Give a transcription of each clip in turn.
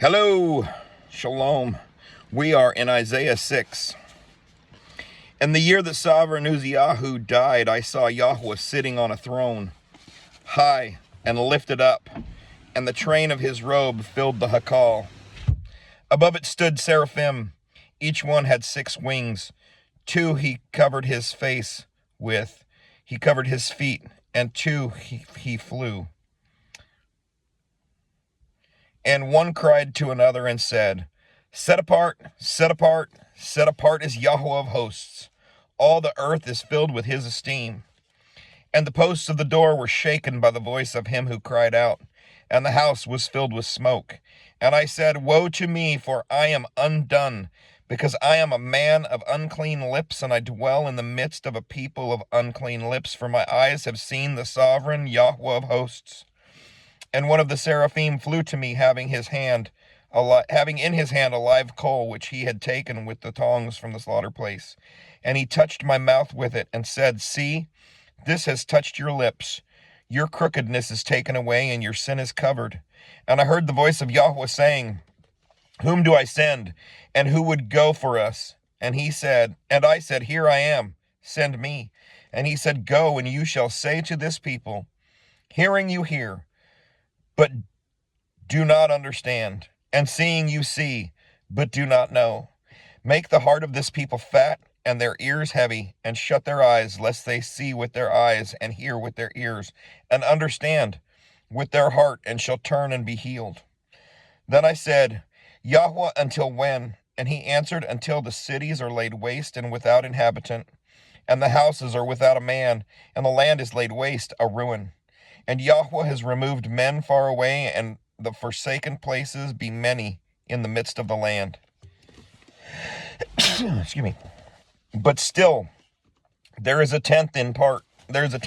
Hello, Shalom. We are in Isaiah 6. In the year that sovereign Uzziah died, I saw Yahweh sitting on a throne, high and lifted up, and the train of his robe filled the Hakal. Above it stood seraphim. Each one had 6 wings. 2 he covered his face with, he covered his feet, and 2 he flew. And one cried to another and said, Set apart, set apart, set apart is Yahweh of hosts. All the earth is filled with his esteem. And the posts of the door were shaken by the voice of him who cried out, and the house was filled with smoke. And I said, Woe to me, for I am undone, because I am a man of unclean lips, and I dwell in the midst of a people of unclean lips, for my eyes have seen the sovereign Yahweh of hosts. And one of the seraphim flew to me, having in his hand a live coal, which he had taken with the tongs from the slaughter place. And he touched my mouth with it, and said, See, this has touched your lips. Your crookedness is taken away, and your sin is covered. And I heard the voice of Yahweh saying, Whom do I send, and who would go for us? And I said, Here I am, send me. And he said, Go, and you shall say to this people, Hearing you hear, but do not understand, and seeing you see, but do not know. Make the heart of this people fat, and their ears heavy, and shut their eyes, lest they see with their eyes, and hear with their ears, and understand with their heart, and shall turn and be healed. Then I said, Yahweh, until when? And he answered, Until the cities are laid waste and without inhabitant, and the houses are without a man, and the land is laid waste, a ruin. And Yahweh has removed men far away, and the forsaken places be many in the midst of the land. Excuse me. But still, there is a tenth in it. There is a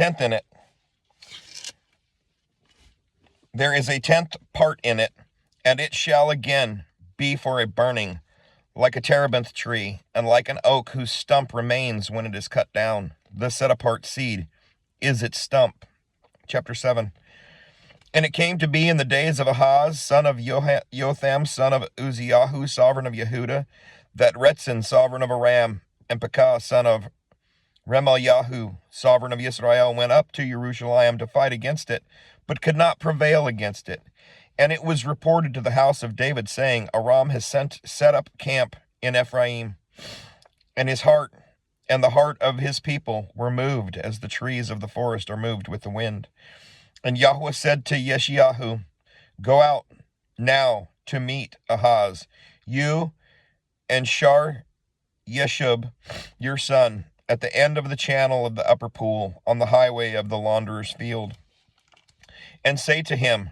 tenth part in it, and it shall again be for a burning, like a terebinth tree, and like an oak whose stump remains when it is cut down. The set apart seed is its stump. Chapter 7. And it came to be in the days of Ahaz, son of Jotham, son of Uzziah, sovereign of Yehuda, that Retzin, sovereign of Aram, and Pekah, son of Remaliah, sovereign of Israel, went up to Jerusalem to fight against it, but could not prevail against it. And it was reported to the house of David, saying, Aram has set up camp in Ephraim, and his heart and the heart of his people were moved, as the trees of the forest are moved with the wind. And Yahweh said to Yeshayahu, Go out now to meet Ahaz, you and Shar Yeshub, your son, at the end of the channel of the upper pool, on the highway of the launderer's field. And say to him,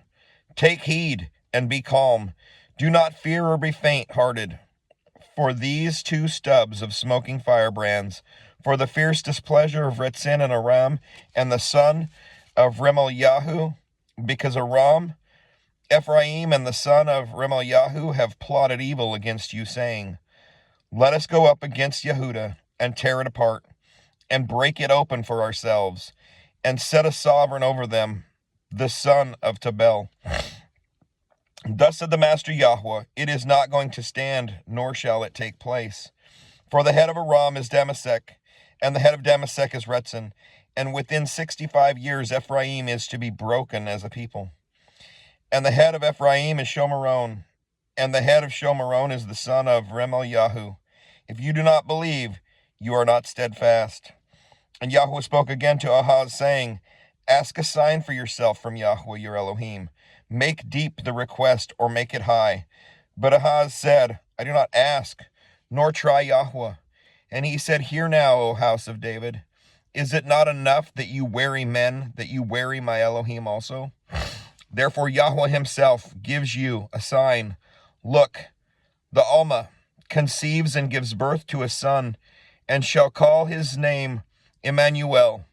Take heed and be calm. Do not fear or be faint-hearted. For these 2 stubs of smoking firebrands, for the fierce displeasure of Retzin and Aram, and the son of Remaliah, because Ephraim and the son of Remaliah have plotted evil against you, saying, Let us go up against Yehuda, and tear it apart, and break it open for ourselves, and set a sovereign over them, the son of Tabel. Thus said the Master Yahweh, It is not going to stand, nor shall it take place. For the head of Aram is Damasek, and the head of Damasek is Retzin, and within 65 years Ephraim is to be broken as a people. And the head of Ephraim is Shomeron, and the head of Shomeron is the son of Remaliah. If you do not believe, you are not steadfast. And Yahweh spoke again to Ahaz, saying, Ask a sign for yourself from Yahweh your Elohim. Make deep the request, or make it high. But Ahaz said, I do not ask, nor try Yahweh. And he said, Hear now, O house of David. Is it not enough that you weary men, that you weary my Elohim also? Therefore Yahweh himself gives you a sign. Look, the Alma conceives and gives birth to a son, and shall call his name Emmanuel.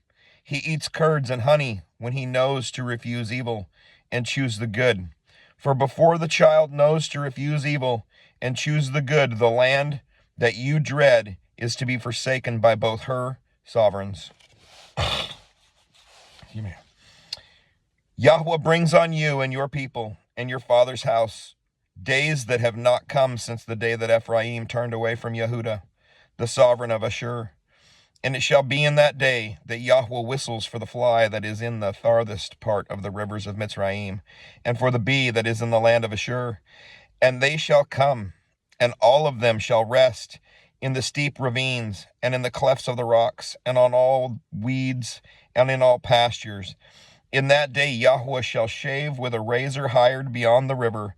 He eats curds and honey when he knows to refuse evil and choose the good. For before the child knows to refuse evil and choose the good, the land that you dread is to be forsaken by both her sovereigns. Yahweh brings on you and your people and your father's house days that have not come since the day that Ephraim turned away from Yehuda, the sovereign of Ashur. And it shall be in that day that Yahweh whistles for the fly that is in the farthest part of the rivers of Mitzrayim, and for the bee that is in the land of Ashur. And they shall come, and all of them shall rest in the steep ravines, and in the clefts of the rocks, and on all weeds, and in all pastures. In that day Yahweh shall shave with a razor hired beyond the river,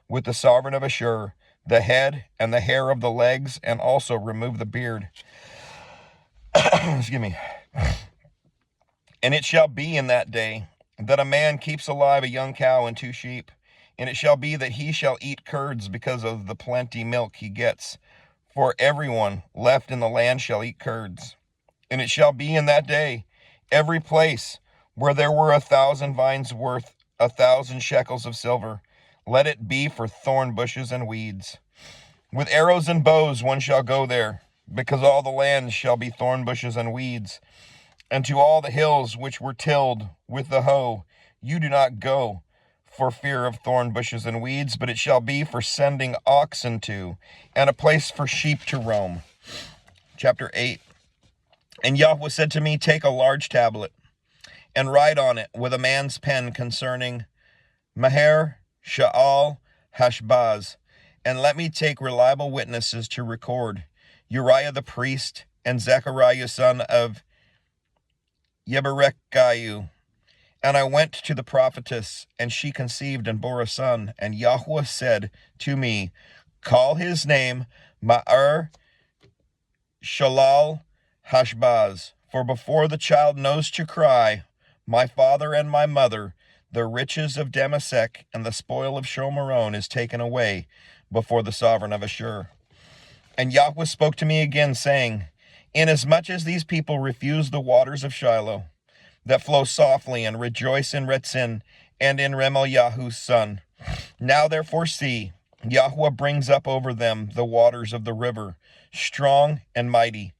with the sovereign of Ashur, the head and the hair of the legs, and also remove the beard. Excuse me. And it shall be in that day that a man keeps alive a young cow and 2 sheep, and it shall be that he shall eat curds because of the plenty milk he gets, for everyone left in the land shall eat curds. And it shall be in that day, every place where there were 1,000 vines worth 1,000 shekels of silver, let it be for thorn bushes and weeds. With arrows and bows one shall go there, because all the land shall be thorn bushes and weeds. And to all the hills which were tilled with the hoe, you do not go for fear of thorn bushes and weeds, but it shall be for sending oxen to, and a place for sheep to roam. Chapter 8. And Yahweh said to me, take a large tablet, and write on it with a man's pen concerning Maher Sha'al Hashbaz, and let me take reliable witnesses to record Uriah the priest, and Zechariah son of Yeberechiah. And I went to the prophetess, and she conceived and bore a son. And Yahweh said to me, call his name Maher Shalal Hashbaz, for before the child knows to cry, my father and my mother, the riches of Damasek and the spoil of Shomeron is taken away before the sovereign of Ashur. And Yahweh spoke to me again, saying, inasmuch as these people refuse the waters of Shiloh, that flow softly, and rejoice in Retzin and in Remaliah's son, now therefore see, Yahweh brings up over them the waters of the river, strong and mighty,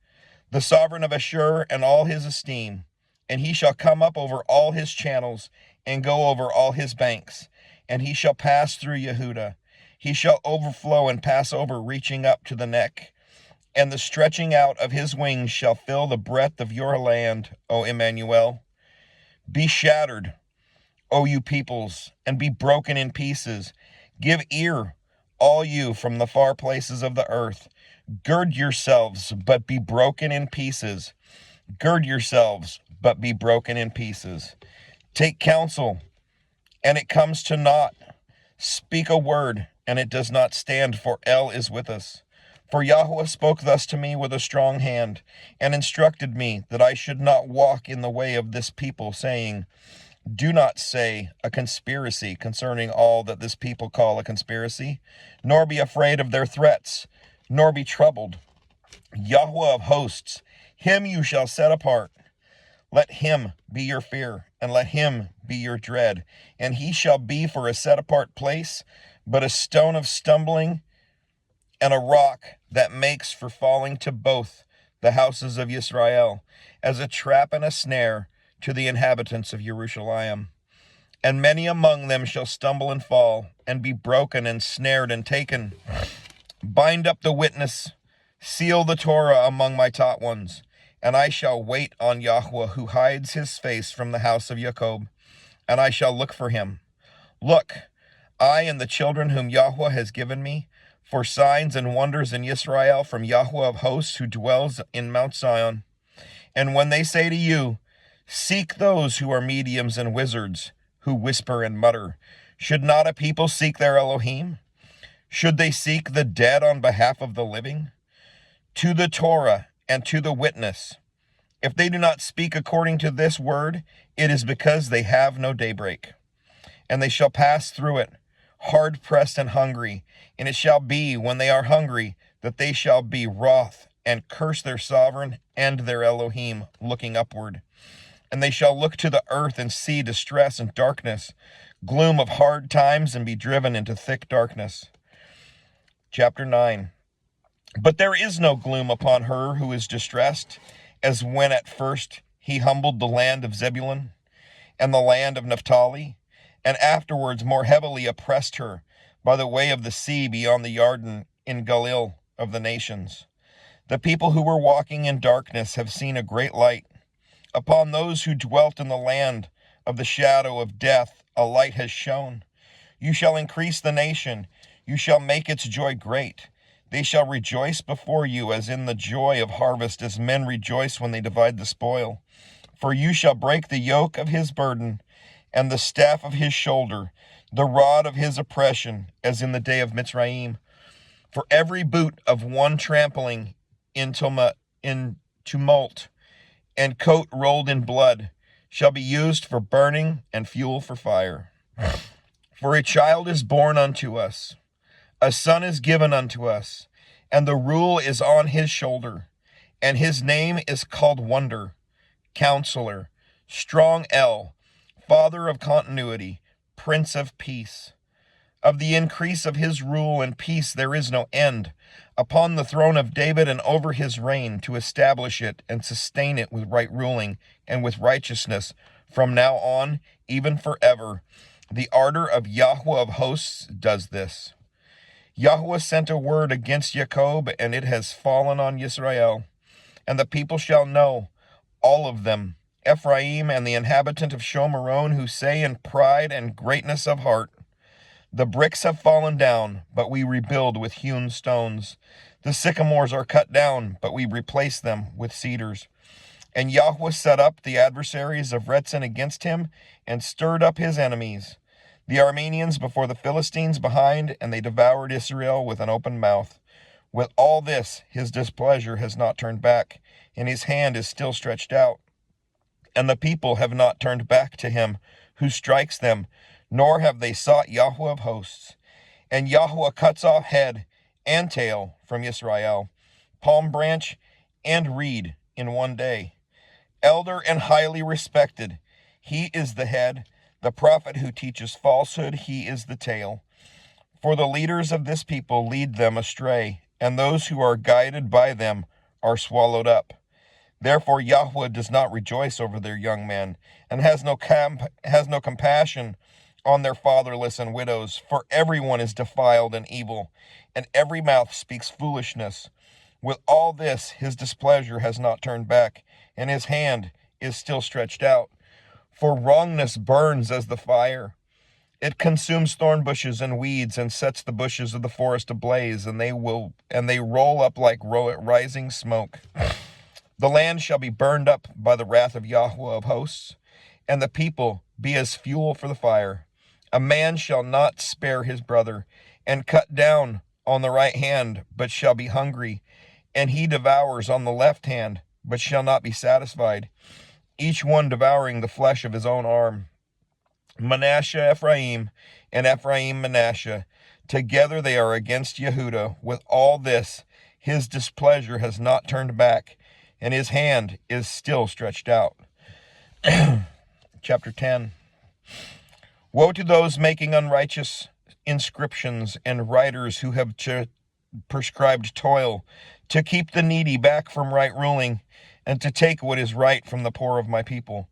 the sovereign of Ashur and all his esteem, and he shall come up over all his channels, and go over all his banks, and he shall pass through Yehuda. He shall overflow and pass over, reaching up to the neck, and the stretching out of his wings shall fill the breadth of your land, O Emmanuel. Be shattered, O you peoples, and be broken in pieces. Give ear, all you from the far places of the earth. Gird yourselves, but be broken in pieces. Gird yourselves, but be broken in pieces. Take counsel, and it comes to naught. Speak a word, and it does not stand, for El is with us. For Yahweh spoke thus to me with a strong hand, and instructed me that I should not walk in the way of this people, saying, do not say a conspiracy concerning all that this people call a conspiracy, nor be afraid of their threats, nor be troubled. Yahweh of hosts, him you shall set apart. Let him be your fear, and let him be your dread, and he shall be for a set apart place, but a stone of stumbling, and a rock that makes for falling to both the houses of Israel, as a trap and a snare to the inhabitants of Jerusalem. And many among them shall stumble and fall, and be broken and snared and taken. Bind up the witness, seal the Torah among my taught ones, and I shall wait on Yahweh, who hides his face from the house of Jacob, and I shall look for him. Look, I and the children whom Yahweh has given me, for signs and wonders in Israel from Yahweh of hosts, who dwells in Mount Zion. And when they say to you, seek those who are mediums and wizards, who whisper and mutter, should not a people seek their Elohim? Should they seek the dead on behalf of the living? To the Torah and to the witness, if they do not speak according to this word, it is because they have no daybreak. And they shall pass through it, hard pressed and hungry. And it shall be, when they are hungry, that they shall be wroth, and curse their sovereign and their Elohim, looking upward. And they shall look to the earth and see distress and darkness, gloom of hard times, and be driven into thick darkness. Chapter 9. But there is no gloom upon her who is distressed, as when at first he humbled the land of Zebulun and the land of Naphtali, and afterwards more heavily oppressed her. by the way of the sea beyond the Yarden in Galil of the nations. The people who were walking in darkness have seen a great light. Upon those who dwelt in the land of the shadow of death, a light has shone. You shall increase the nation. You shall make its joy great. They shall rejoice before you as in the joy of harvest, as men rejoice when they divide the spoil. For you shall break the yoke of his burden and the staff of his shoulder, the rod of his oppression, as in the day of Mitzrayim. For every boot of one trampling in tumult and coat rolled in blood shall be used for burning and fuel for fire. For a child is born unto us, a son is given unto us, and the rule is on his shoulder, and his name is called Wonder, Counselor, Strong El, Father of Continuity, Prince of Peace. Of the increase of his rule and peace there is no end, upon the throne of David and over his reign, to establish it and sustain it with right ruling and with righteousness from now on, even forever. The ardor of Yahweh of hosts does this. Yahweh sent a word against Jacob, and it has fallen on Yisrael. And the people shall know, all of them, Ephraim and the inhabitant of Shomeron, who say in pride and greatness of heart, the bricks have fallen down, but we rebuild with hewn stones. The sycamores are cut down, but we replace them with cedars. And Yahweh set up the adversaries of Retzin against him, and stirred up his enemies, the Arameans before the Philistines behind, and they devoured Israel with an open mouth. With all this, his displeasure has not turned back, and his hand is still stretched out. And the people have not turned back to him who strikes them, nor have they sought Yahweh of hosts. And Yahweh cuts off head and tail from Israel, palm branch and reed in one day. Elder and highly respected, he is the head. The prophet who teaches falsehood, he is the tail. For the leaders of this people lead them astray, and those who are guided by them are swallowed up. Therefore Yahweh does not rejoice over their young men, and has no compassion on their fatherless and widows. For everyone is defiled and evil, and every mouth speaks foolishness. With all this, his displeasure has not turned back, and his hand is still stretched out. For wrongness burns as the fire. It consumes thorn bushes and weeds, and sets the bushes of the forest ablaze, and they roll up like rising smoke. The land shall be burned up by the wrath of Yahweh of hosts, and the people be as fuel for the fire. A man shall not spare his brother, and cut down on the right hand, but shall be hungry, and he devours on the left hand, but shall not be satisfied, each one devouring the flesh of his own arm. Manasseh Ephraim, and Ephraim Manasseh, together they are against Yehudah. With all this, his displeasure has not turned back, and his hand is still stretched out. Chapter 10. Woe to those making unrighteous inscriptions and writers who have prescribed toil, to keep the needy back from right ruling, and to take what is right from the poor of my people,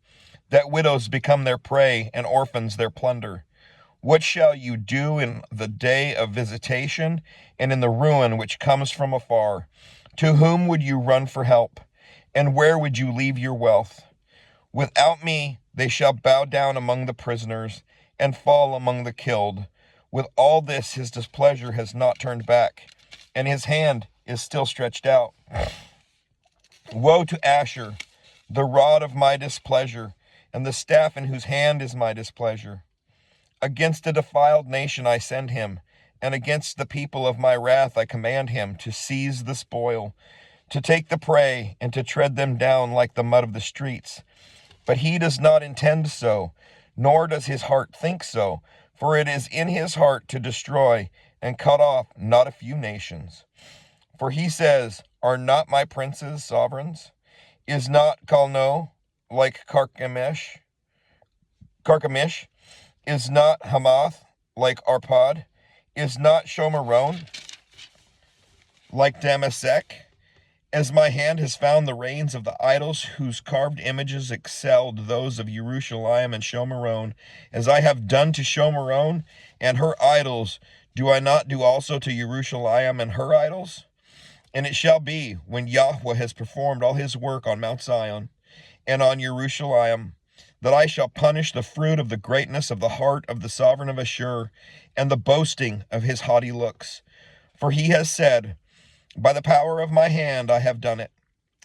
that widows become their prey and orphans their plunder. What shall you do in the day of visitation and in the ruin which comes from afar? To whom would you run for help? And where would you leave your wealth? Without me they shall bow down among the prisoners and fall among the killed. With all this his displeasure has not turned back, and his hand is still stretched out. Woe to Asher, the rod of my displeasure, and the staff in whose hand is my displeasure. Against a defiled nation I send him, and against the people of my wrath I command him to seize the spoil, to take the prey, and to tread them down like the mud of the streets. But he does not intend so, nor does his heart think so, for it is in his heart to destroy and cut off not a few nations. For he says, are not my princes sovereigns? Is not Calno like Carchemish? Is not Hamath like Arpad? Is not Shomeron like Damasek? As my hand has found the reins of the idols whose carved images excelled those of Jerusalem and Shomeron, as I have done to Shomeron and her idols, do I not do also to Jerusalem and her idols? And it shall be, when Yahweh has performed all his work on Mount Zion and on Jerusalem, that I shall punish the fruit of the greatness of the heart of the sovereign of Ashur, and the boasting of his haughty looks. For he has said, by the power of my hand I have done it,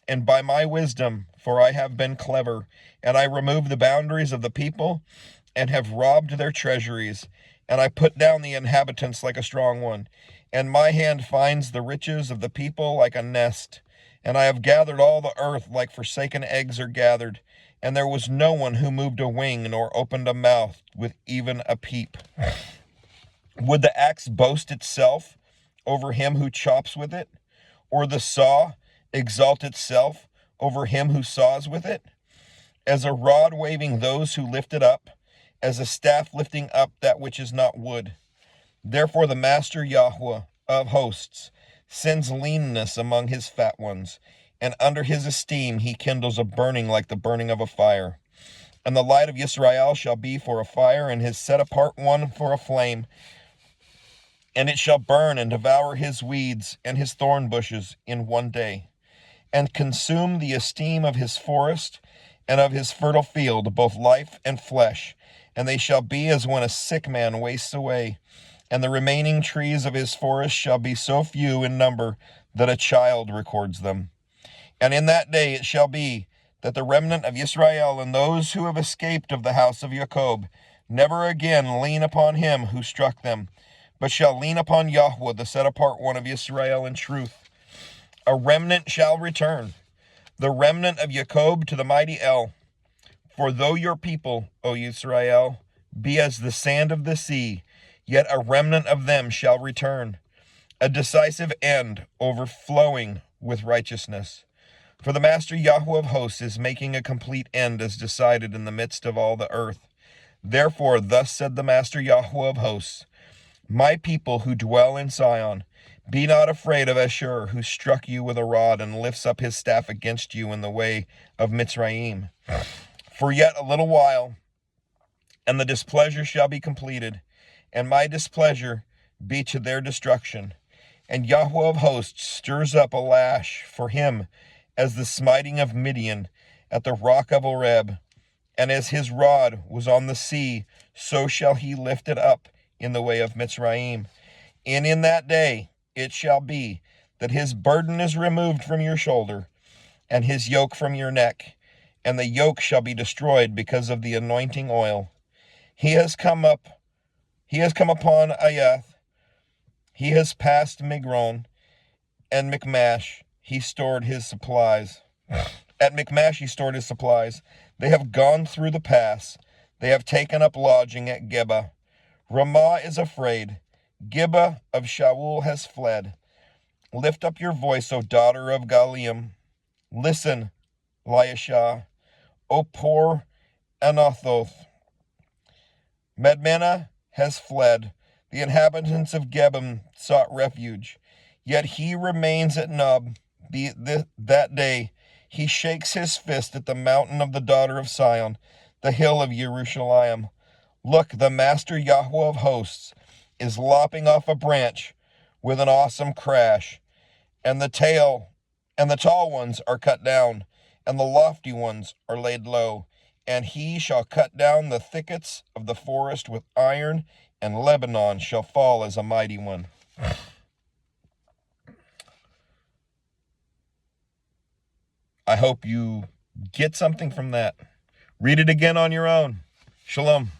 and by my wisdom, for I have been clever, and I removed the boundaries of the people, and have robbed their treasuries, and I put down the inhabitants like a strong one, and my hand finds the riches of the people like a nest, and I have gathered all the earth like forsaken eggs are gathered, and there was no one who moved a wing nor opened a mouth with even a peep. Would the axe boast itself over him who chops with it, or the saw exalt itself over him who saws with it? As a rod waving those who lift it up, as a staff lifting up that which is not wood. Therefore the Master Yahweh of hosts sends leanness among his fat ones, and under his esteem he kindles a burning like the burning of a fire. And the light of Israel shall be for a fire, and his set apart one for a flame. And it shall burn and devour his weeds and his thorn bushes in one day, and consume the esteem of his forest and of his fertile field, both life and flesh. And they shall be as when a sick man wastes away, and the remaining trees of his forest shall be so few in number that a child records them. And in that day it shall be that the remnant of Israel and those who have escaped of the house of Jacob never again lean upon him who struck them, but shall lean upon Yahweh, the set-apart one of Israel, in truth. A remnant shall return, the remnant of Jacob to the mighty El. For though your people, O Israel, be as the sand of the sea, yet a remnant of them shall return, a decisive end overflowing with righteousness. For the Master Yahweh of hosts is making a complete end as decided in the midst of all the earth. Therefore, thus said the Master Yahweh of hosts, my people who dwell in Zion, be not afraid of Ashur, who struck you with a rod and lifts up his staff against you in the way of Mitzrayim. For yet a little while, and the displeasure shall be completed, and my displeasure be to their destruction. And Yahweh of hosts stirs up a lash for him as the smiting of Midian at the rock of Oreb. And as his rod was on the sea, so shall he lift it up in the way of Mitzrayim. And in that day it shall be that his burden is removed from your shoulder, and his yoke from your neck, and the yoke shall be destroyed because of the anointing oil. He has come upon Ayath, he has passed Migron, and Michmash he stored his supplies. At Michmash he stored his supplies. They have gone through the pass. They have taken up lodging at Geba. Ramah is afraid. Gibeah of Shaul has fled. Lift up your voice, O daughter of Galium. Listen, Laishah, O poor Anathoth. Madmenah has fled. The inhabitants of Gebim sought refuge. Yet he remains at Nob. That day he shakes his fist at the mountain of the daughter of Sion, the hill of Jerusalem. Look, the Master Yahweh of hosts is lopping off a branch with an awesome crash, and the tall ones are cut down, and the lofty ones are laid low. And he shall cut down the thickets of the forest with iron, and Lebanon shall fall as a mighty one. I hope you get something from that. Read it again on your own. Shalom.